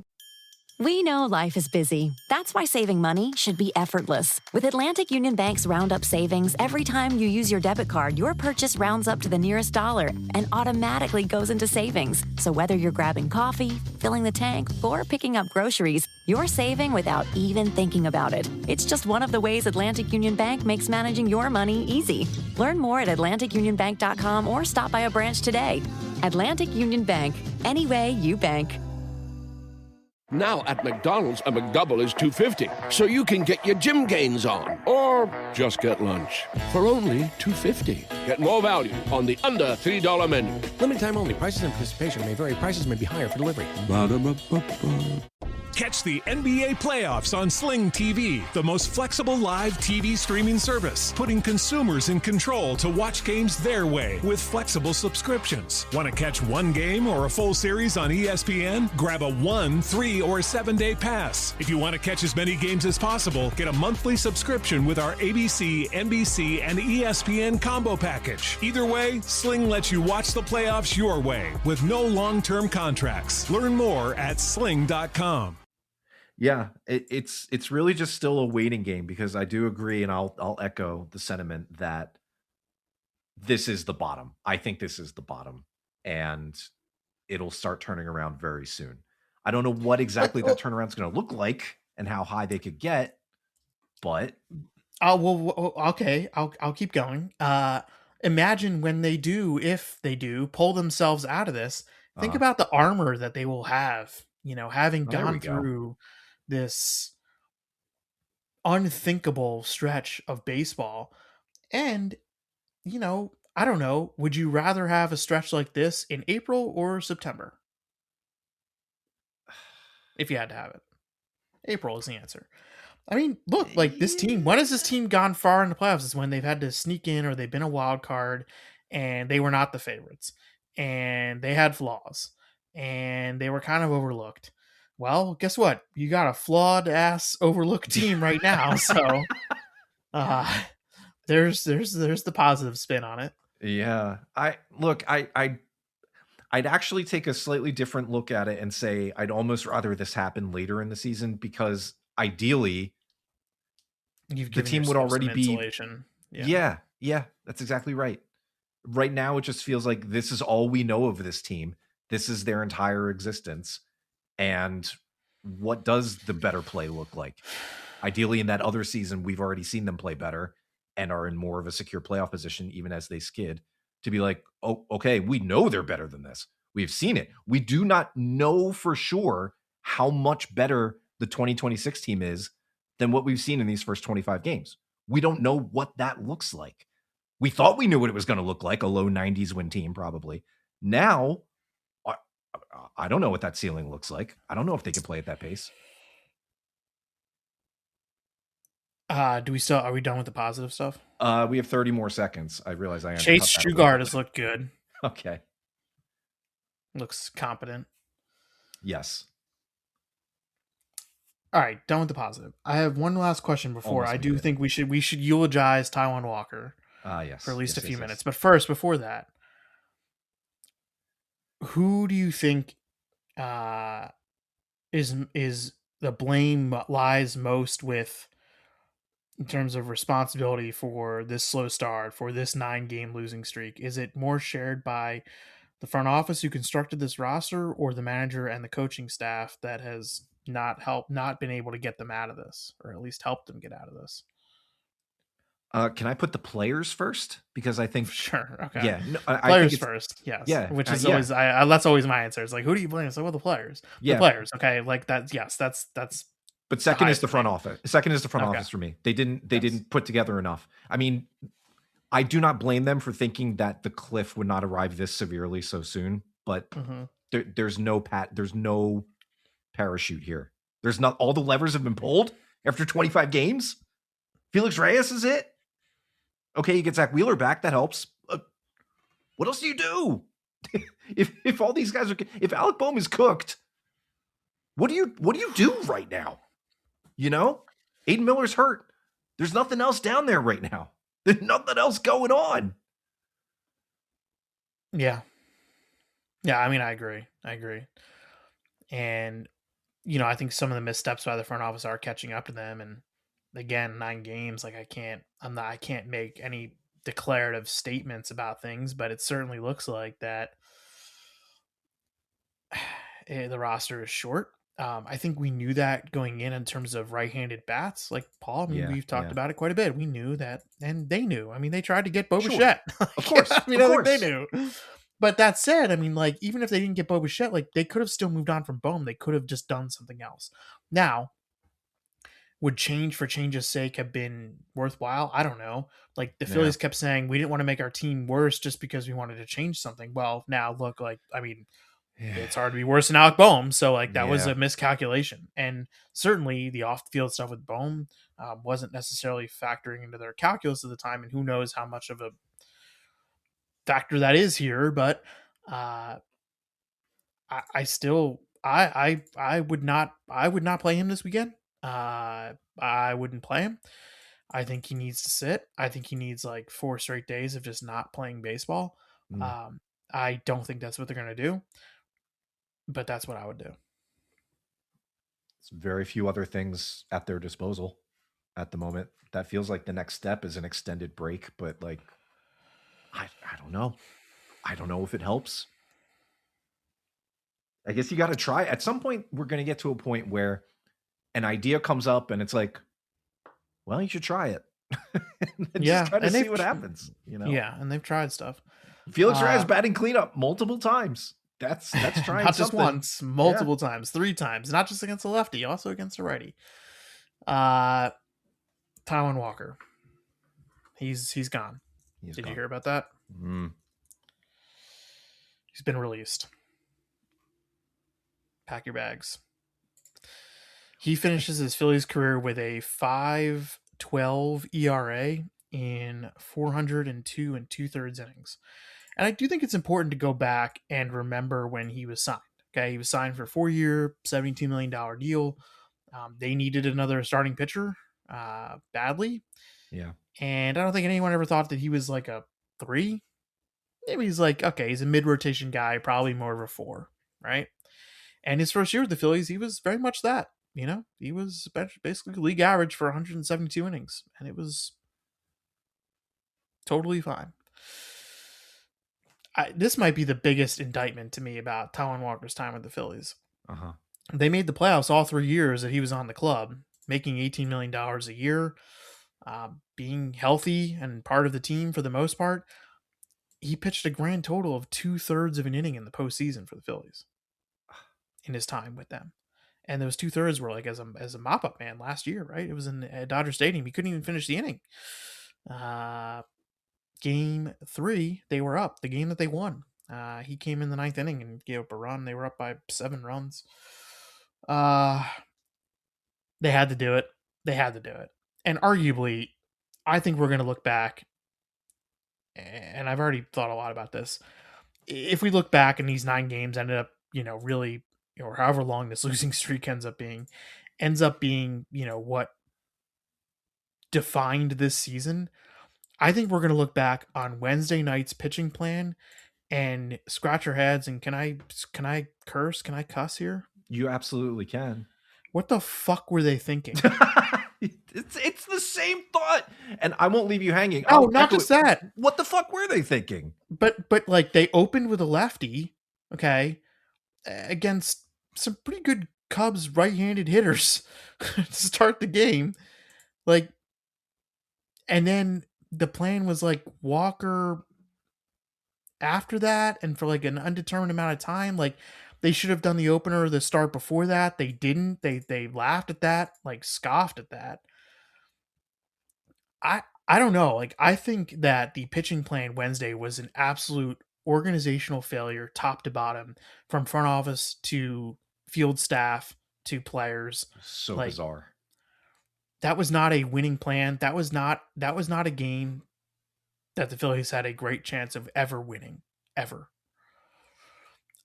Speaker 2: We know life is busy. That's why saving money should be effortless. With Atlantic Union Bank's Roundup Savings, every time you use your debit card, your purchase rounds up to the nearest dollar and automatically goes into savings. So whether you're grabbing coffee, filling the tank, or picking up groceries, you're saving without even thinking about it. It's just one of the ways Atlantic Union Bank makes managing your money easy. Learn more at AtlanticUnionBank.com or stop by a branch today. Atlantic Union Bank. Any way you bank.
Speaker 5: Now at McDonald's, a McDouble is $2.50, so you can get your gym gains on. Or just get lunch for only $2.50. Get more value on the under $3 menu.
Speaker 6: Limited time only. Prices and participation may vary. Prices may be higher for delivery.
Speaker 5: Ba-da-ba-ba-ba.
Speaker 8: Catch the NBA playoffs on Sling TV, the most flexible live TV streaming service, putting consumers in control to watch games their way with flexible subscriptions. Want to catch one game or a full series on ESPN? Grab a 1, 3, or 7-day pass. If you want to catch as many games as possible, get a monthly subscription with our ABC, NBC, and ESPN combo package. Either way, Sling lets you watch the playoffs your way with no long-term contracts. Learn more at sling.com.
Speaker 3: Yeah, it's really just still a waiting game, because I do agree, and I'll echo the sentiment that this is the bottom. I think this is the bottom, and it'll start turning around very soon. I don't know what exactly that turnaround is going to look like and how high they could get, but
Speaker 4: Okay, I'll keep going. Imagine when they do, if they do pull themselves out of this, think about the armor that they will have, having gone through this unthinkable stretch of baseball. And, I don't know, would you rather have a stretch like this in April or September? If you had to have it. April is the answer. I mean, look, like this team, when has this team gone far in the playoffs? Is when they've had to sneak in, or they've been a wild card and they were not the favorites and they had flaws and they were kind of overlooked. Well, guess what? You got a flawed ass overlooked team right now. So there's the positive spin on it.
Speaker 3: yeah, I'd actually take a slightly different look at it and say I'd almost rather this happen later in the season, because ideally
Speaker 4: The
Speaker 3: team would already be
Speaker 4: insulation.
Speaker 3: Yeah, that's exactly right. Right now, it just feels like this is all we know of this team. This is their entire existence. And what does the better play look like? Ideally, in that other season, we've already seen them play better and are in more of a secure playoff position, even as they skid, to be like, oh, okay, we know they're better than this. We've seen it. We do not know for sure how much better the 2026 team is than what we've seen in these first 25 games. We don't know what that looks like. We thought we knew what it was going to look like, a low 90s win team probably. Now, I don't know what that ceiling looks like. I don't know if they can play at that pace.
Speaker 4: Are we done with the positive stuff?
Speaker 3: We have 30 more seconds. I realize I
Speaker 4: Chase Stugard has looked good.
Speaker 3: Okay.
Speaker 4: Looks competent.
Speaker 3: Yes.
Speaker 4: All right, done with the positive. I have one last question before. I do think we should eulogize Taijuan Walker.
Speaker 3: Yes.
Speaker 4: For at least a few minutes. But first, before that, who do you think is the blame lies most with in terms of responsibility for this slow start, for this 9-game losing streak? Is it more shared by the front office who constructed this roster, or the manager and the coaching staff that has not been able to get them out of this, or at least help them get out of this?
Speaker 3: Can I put the players first? Because I think
Speaker 4: sure. Okay.
Speaker 3: Yeah. No,
Speaker 4: players
Speaker 3: think
Speaker 4: first. Yes.
Speaker 3: Yeah.
Speaker 4: Which is always that's always my answer. It's like, who do you blame? It's like, well, the players.
Speaker 3: Yeah.
Speaker 4: The players. Okay. Like that. Yes. That's.
Speaker 3: But second is the front
Speaker 4: thing.
Speaker 3: office. Second is the front
Speaker 4: Okay.
Speaker 3: office for me. They didn't put together enough. I mean, I do not blame them for thinking that the cliff would not arrive this severely so soon, but there's no parachute here. There's not, all the levers have been pulled after 25 games. Felix Reyes is it. Okay, you get Zach Wheeler back, that helps. What else do you do? if all these guys are, if Alec Boehm is cooked, what do you do right now? You know, Aiden Miller's hurt. There's nothing else down there right now. There's nothing else going on.
Speaker 4: Yeah. Yeah, I mean, I agree. And, you know, I think some of the missteps by the front office are catching up to them. And again, 9 games, like I can't make any declarative statements about things, but it certainly looks like that the roster is short. I think we knew that going in terms of right-handed bats. Like Paul, I mean, we've talked about it quite a bit. We knew that, and they knew. I mean, they tried to get Bo Bichette.
Speaker 3: Of course.
Speaker 4: I mean, I think they knew. But that said, I mean, like, even if they didn't get Bo Bichette, like, they could have still moved on from Boehm. They could have just done something else. Now, would change for change's sake have been worthwhile? I don't know. Like, the Phillies kept saying, we didn't want to make our team worse just because we wanted to change something. Well, now, look, like, I mean, it's hard to be worse than Alec Boehm. So, like, that was a miscalculation. And certainly the off-field stuff with Boehm wasn't necessarily factoring into their calculus at the time. And who knows how much of a factor that is here. But I would not play him this weekend. I wouldn't play him. I think he needs to sit. I think he needs like 4 straight days of just not playing baseball. I don't think that's what they're going to do. But that's what I would do.
Speaker 3: It's very few other things at their disposal at the moment. That feels like the next step is an extended break, but like, I don't know. I don't know if it helps. I guess you got to try. At some point, we're going to get to a point where an idea comes up and it's like, well, you should try it. and just try to see what happens. You know?
Speaker 4: Yeah, and they've tried stuff.
Speaker 3: Felix Reyes batting cleanup multiple times. That's trying
Speaker 4: not
Speaker 3: something.
Speaker 4: Just once, multiple times, 3 times, not just against a lefty, also against a righty. Taijuan Walker, he's gone. Did you hear about that? He's been released. Pack your bags. He finishes his Phillies career with a 5.12 ERA in 402 2/3 innings. And I do think it's important to go back and remember when he was signed. Okay, he was signed for a 4-year, $72 million deal. They needed another starting pitcher badly.
Speaker 3: Yeah.
Speaker 4: And I don't think anyone ever thought that he was like a 3. Maybe he's like, okay, he's a mid-rotation guy, probably more of a 4, right? And his first year with the Phillies, he was very much that. You know, he was basically league average for 172 innings. And it was totally fine. This might be the biggest indictment to me about Taijuan Walker's time with the Phillies. They made the playoffs all 3 years that he was on the club, making $18 million a year, being healthy and part of the team for the most part. He pitched a grand total of 2/3 of an inning in the postseason for the Phillies in his time with them. And those 2/3 were like as a mop-up man last year, right? It was in Dodger Stadium. He couldn't even finish the inning. Game 3, they were up. The game that they won. He came in the 9th inning and gave up a run. They were up by 7 runs. They had to do it. And arguably, I think we're going to look back, and I've already thought a lot about this. If we look back and these 9 games ended up, really, or however long this losing streak ends up being, what defined this season, I think we're going to look back on Wednesday night's pitching plan and scratch our heads. And can I curse? Can I cuss here?
Speaker 3: You absolutely can.
Speaker 4: What the fuck were they thinking?
Speaker 3: It's the same thought, and I won't leave you hanging.
Speaker 4: Oh, not just that.
Speaker 3: What the fuck were they thinking?
Speaker 4: But like they opened with a lefty, okay, against some pretty good Cubs right-handed hitters to start the game, like, and then the plan was like Walker after that, and for like an undetermined amount of time, like They should have done the opener or the start before that. They didn't. They laughed at that, like scoffed at that. I don't know. Like, I think that the pitching plan Wednesday was an absolute organizational failure, top to bottom, from front office to field staff to players.
Speaker 3: So
Speaker 4: Like,
Speaker 3: bizarre.
Speaker 4: that was not a winning plan. That was not a game that the Phillies had a great chance of ever winning, ever.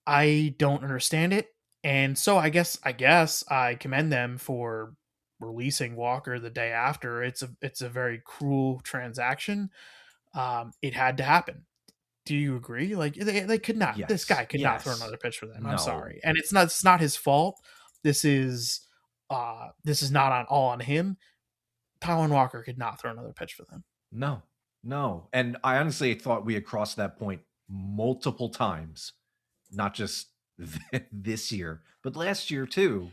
Speaker 4: I don't understand it. And so I guess I commend them for releasing Walker the day after. It's a very cruel transaction. It had to happen. Do you agree? Like, they could not. This guy could not throw another pitch for them. I'm sorry, and it's not his fault. This is not on him. Taijuan Walker could not throw another pitch for them.
Speaker 3: No, and I honestly thought we had crossed that point multiple times, not just this year, but last year too.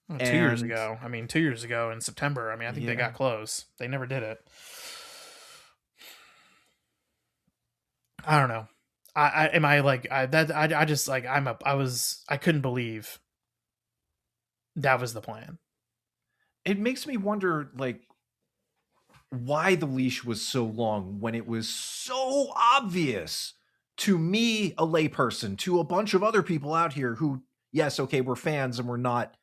Speaker 4: Well, 2 years ago. I mean, 2 years ago in September. I mean, I think they got close. They never did it. I don't know. I couldn't believe that was the plan.
Speaker 3: It makes me wonder, like, why the leash was so long when it was so obvious to me, a layperson, to a bunch of other people out here who, yes, okay, we're fans and we're not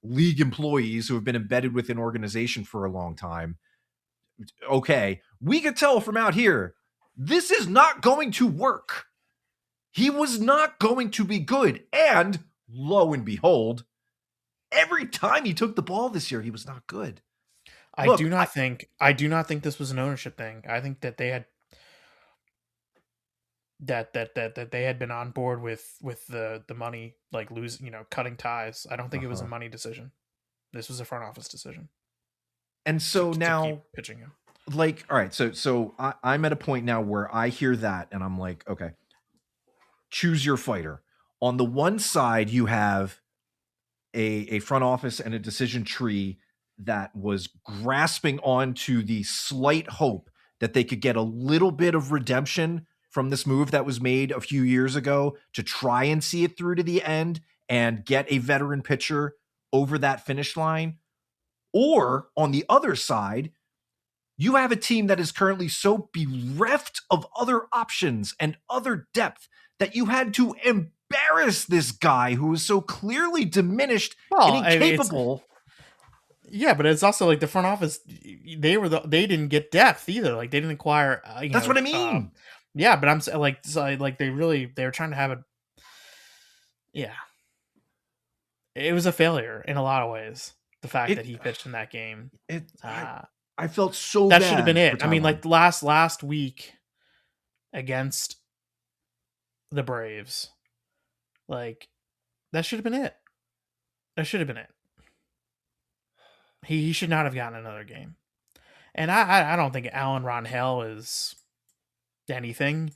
Speaker 3: league employees who have been embedded with an organization for a long time. Okay, we could tell from out here, this is not going to work. He was not going to be good. And lo and behold, every time he took the ball this year, he was not good.
Speaker 4: I do not think this was an ownership thing. I think that they had that they had been on board with the money, like cutting ties. I don't think it was a money decision. This was a front office decision.
Speaker 3: And so now
Speaker 4: keep pitching him.
Speaker 3: Like, all right, so I'm at a point now where I hear that and I'm like, okay, choose your fighter. On the one side, you have a front office and a decision tree that was grasping onto the slight hope that they could get a little bit of redemption from this move that was made a few years ago to try and see it through to the end and get a veteran pitcher over that finish line. Or on the other side, you have a team that is currently so bereft of other options and other depth that you had to embarrass this guy who is so clearly diminished and incapable.
Speaker 4: Yeah, but it's also like the front office, they didn't get depth either. Like, they didn't acquire.
Speaker 3: That's what I mean.
Speaker 4: Yeah, but I'm like they were trying to have a. Yeah, it was a failure in a lot of ways. The fact that he pitched in that game,
Speaker 3: I felt so
Speaker 4: that
Speaker 3: bad.
Speaker 4: should have been it. I mean, like last week against the Braves, like that should have been it. That should have been it. He should not have gotten another game. And I don't think Alan Ronhell is anything,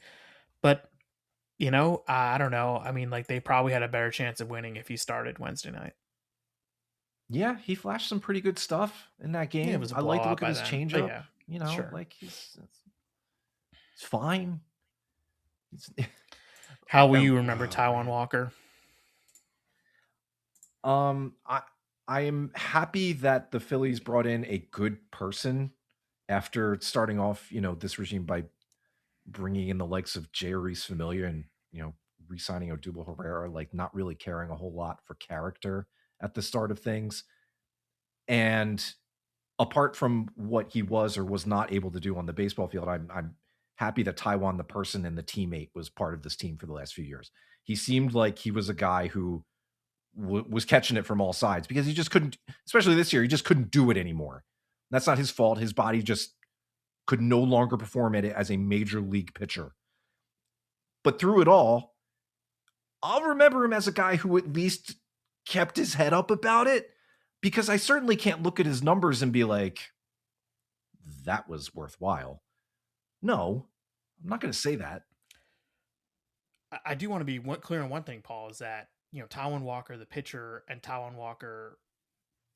Speaker 4: but I don't know. I mean, like, they probably had a better chance of winning if he started Wednesday night.
Speaker 3: Yeah, he flashed some pretty good stuff in that game.
Speaker 4: Yeah,
Speaker 3: I like to look at his changeup.
Speaker 4: Yeah, sure.
Speaker 3: Like he's fine.
Speaker 4: How will you remember Taijuan Walker?
Speaker 3: I am happy that the Phillies brought in a good person after starting off, this regime by bringing in the likes of Jeurys Familia and, re-signing Odubel Herrera, like not really caring a whole lot for character at the start of things. And apart from what he was or was not able to do on the baseball field, I'm happy that Taijuan, the person and the teammate, was part of this team for the last few years. He seemed like he was a guy who was catching it from all sides because he just couldn't, especially this year, he just couldn't do it anymore. That's not his fault. His body just could no longer perform at it as a major league pitcher. But through it all, I'll remember him as a guy who at least kept his head up about it, because I certainly can't look at his numbers and be like, that was worthwhile. No, I'm not going to say that.
Speaker 4: I do want to be clear on one thing, Paul, is that, Taijuan Walker, the pitcher, and Taijuan Walker,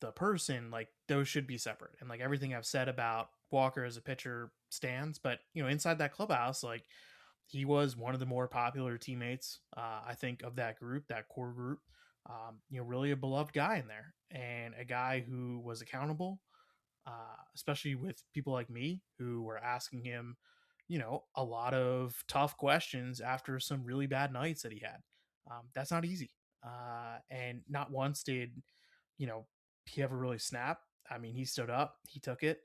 Speaker 4: the person, like, those should be separate. And like everything I've said about Walker as a pitcher stands, but inside that clubhouse, like, he was one of the more popular teammates, I think, of that group, that core group. Really a beloved guy in there, and a guy who was accountable, especially with people like me who were asking him, a lot of tough questions after some really bad nights that he had. That's not easy. And not once did, he ever really snap. I mean, he stood up, he took it.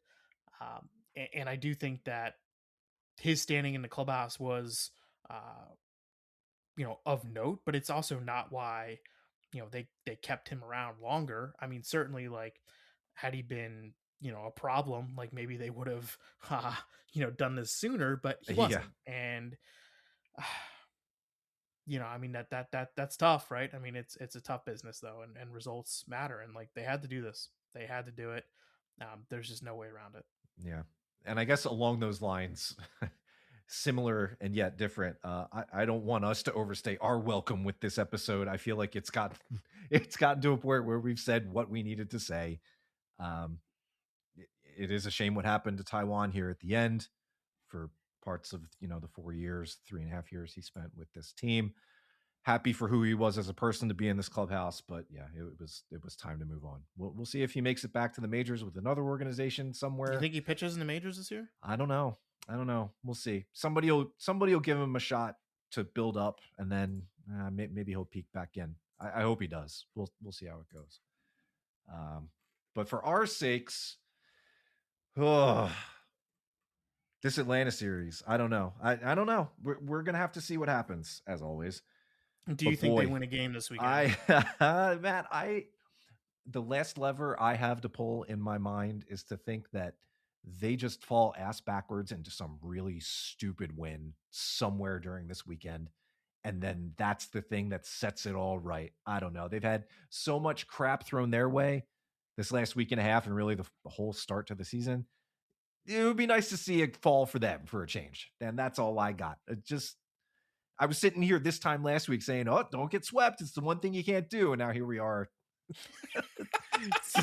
Speaker 4: And I do think that his standing in the clubhouse was, uh, of note, but it's also not why, they kept him around longer. I mean, certainly, like, had he been, a problem, like maybe they would have, done this sooner, but he wasn't. And, I mean, that's tough, right? I mean, it's a tough business though, and results matter. And like, they had to do this, they had to do it. There's just no way around it.
Speaker 3: Yeah. And I guess along those lines, similar and yet different. I don't want us to overstay our welcome with this episode. I feel like it's gotten to a point where we've said what we needed to say. It is a shame what happened to Taiwan here at the end for parts of, the 4 years, 3.5 years he spent with this team. Happy for who he was as a person to be in this clubhouse, but yeah, it was time to move on. We'll see if he makes it back to the majors with another organization somewhere.
Speaker 4: You think he pitches in the majors this year?
Speaker 3: I don't know. We'll see. Somebody will give him a shot to build up, and then maybe he'll peak back in. I hope he does. We'll see how it goes. But for our sakes, this Atlanta series, I don't know. I don't know. We're gonna have to see what happens, as always.
Speaker 4: Do you think they win a game this weekend?
Speaker 3: Matt, the last lever I have to pull in my mind is to think that they just fall ass backwards into some really stupid win somewhere during this weekend. And then that's the thing that sets it all right. I don't know. They've had so much crap thrown their way this last week and a half, and really the whole start to the season. It would be nice to see it fall for them for a change. And that's all I got. I was sitting here this time last week saying, oh, don't get swept. It's the one thing you can't do. And now here we are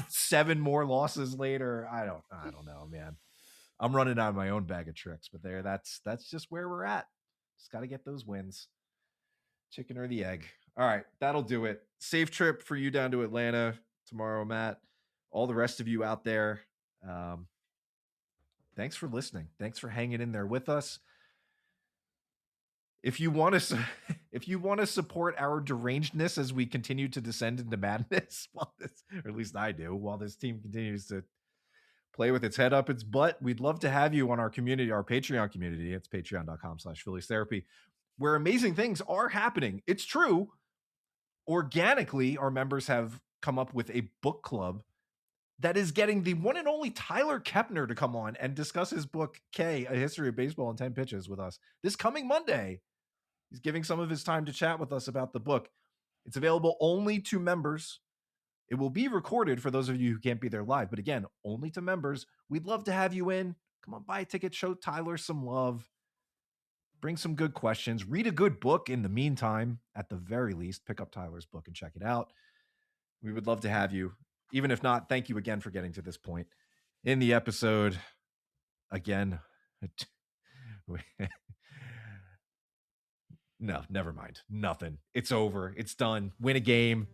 Speaker 3: 7 more losses later. I don't know, man. I'm running out of my own bag of tricks, but that's just where we're at. Just got to get those wins. Chicken or the egg. All right, that'll do it. Safe trip for you down to Atlanta tomorrow, Matt. All the rest of you out there. Thanks for listening. Thanks for hanging in there with us. If you want to support our derangedness as we continue to descend into madness, or at least I do, while this team continues to play with its head up its butt, we'd love to have you on our community, our Patreon community. It's patreon.com/Phillies Therapy, where amazing things are happening. It's true. Organically, our members have come up with a book club that is getting the one and only Tyler Kepner to come on and discuss his book, K, A History of Baseball in 10 Pitches, with us this coming Monday. He's giving some of his time to chat with us about the book. It's available only to members. It will be recorded for those of you who can't be there live, but again, only to members. We'd love to have you in. Come on, buy a ticket, show Tyler some love, bring some good questions, read a good book in the meantime. At the very least, pick up Tyler's book and check it out. We would love to have you. Even if not, thank you again for getting to this point in the episode. Again, no, never mind. Nothing. It's over. It's done. Win a game.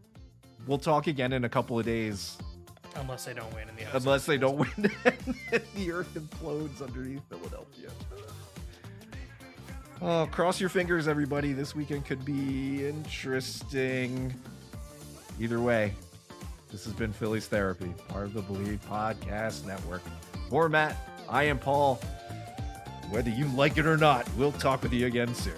Speaker 3: We'll talk again in a couple of days.
Speaker 4: Unless they don't win in the episode.
Speaker 3: Unless they don't win and the earth implodes underneath Philadelphia. Oh, cross your fingers, everybody. This weekend could be interesting. Either way, this has been Phillies Therapy, part of the Believe Podcast Network. For Matt, I am Paul. Whether you like it or not, we'll talk with you again soon.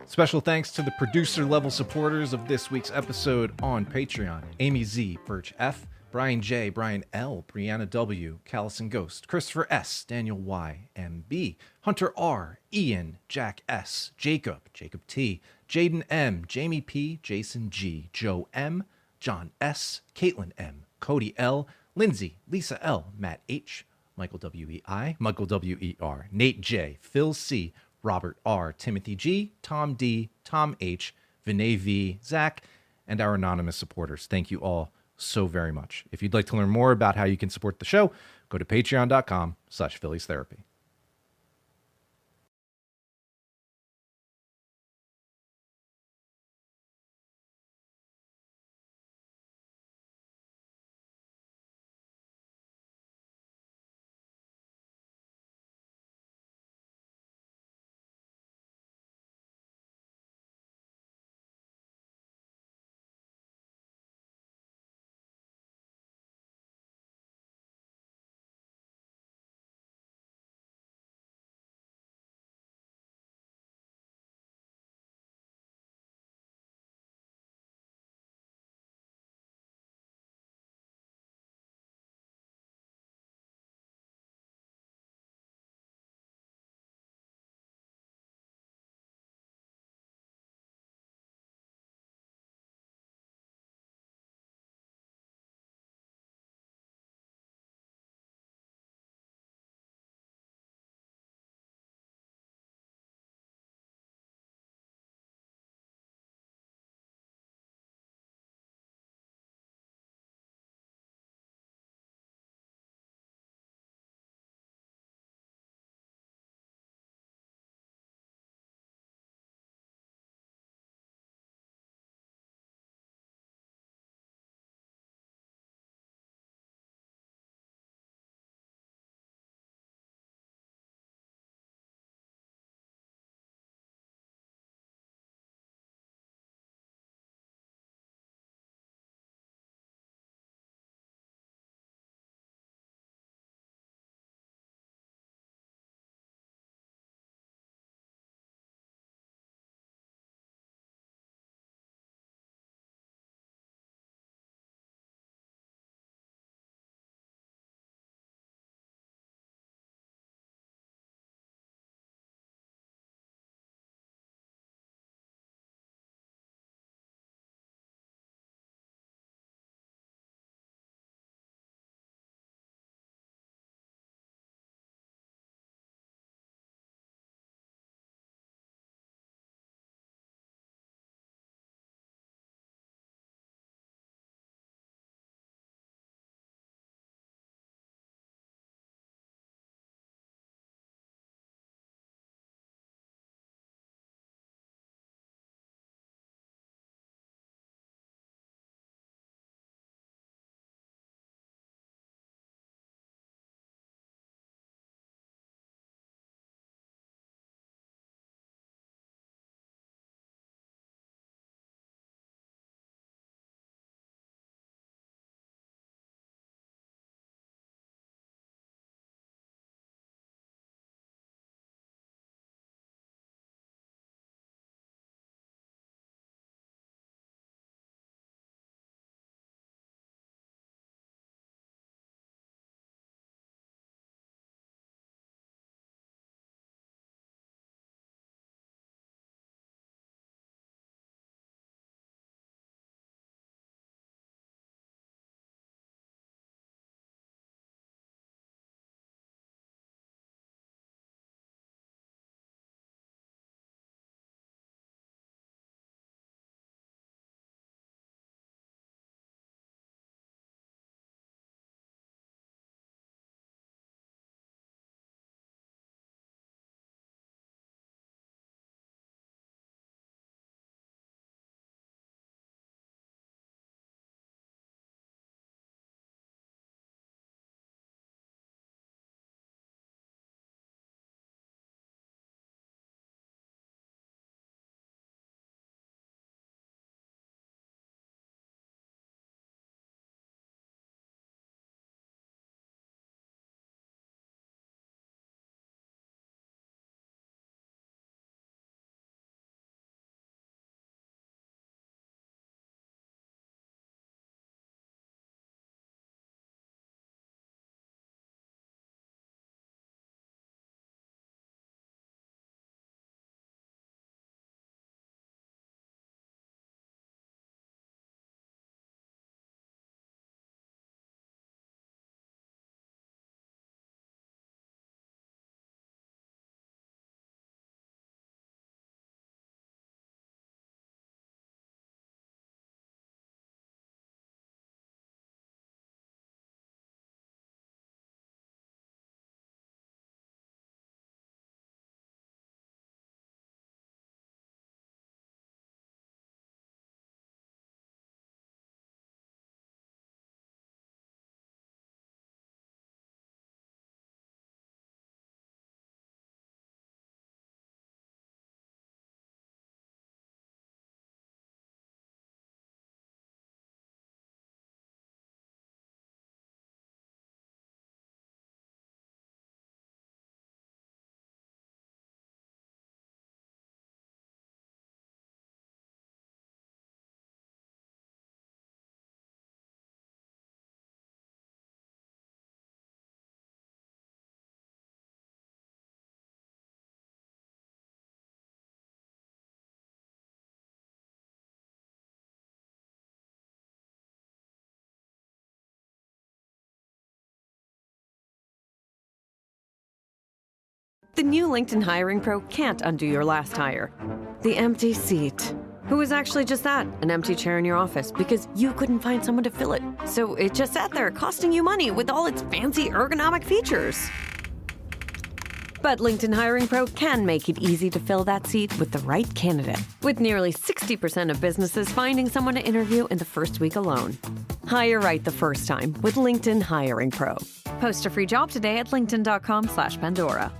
Speaker 3: Special thanks to the producer-level supporters of this week's episode on Patreon: Amy Z, Birche F, Brian J, Brian L, Briana W, CallisonGhost, Christopher S, Daniel Y, MB, Hunter R, Ian, Jack S, Jacob T, Jaedon M, Jami P, Jason G, Joe M, John S, Kaitlin M, Kodi L, Lindsay, Lisa L, Matt H, Michael W.E.I., Michael W.E.R., Nate J, Phil C, Robert R, Timothy G, Tom D, Tom H, Vinay V, Zack, and our anonymous supporters. Thank you all so very much. If you'd like to learn more about how you can support the show, go to patreon.com/PhilliesTherapy.
Speaker 9: The new LinkedIn Hiring Pro can't undo your last hire. The empty seat. Who was actually just that, an empty chair in your office because you couldn't find someone to fill it. So it just sat there costing you money with all its fancy ergonomic features. But LinkedIn Hiring Pro can make it easy to fill that seat with the right candidate. With nearly 60% of businesses finding someone to interview in the first week alone. Hire right the first time with LinkedIn Hiring Pro. Post a free job today at linkedin.com/Pandora.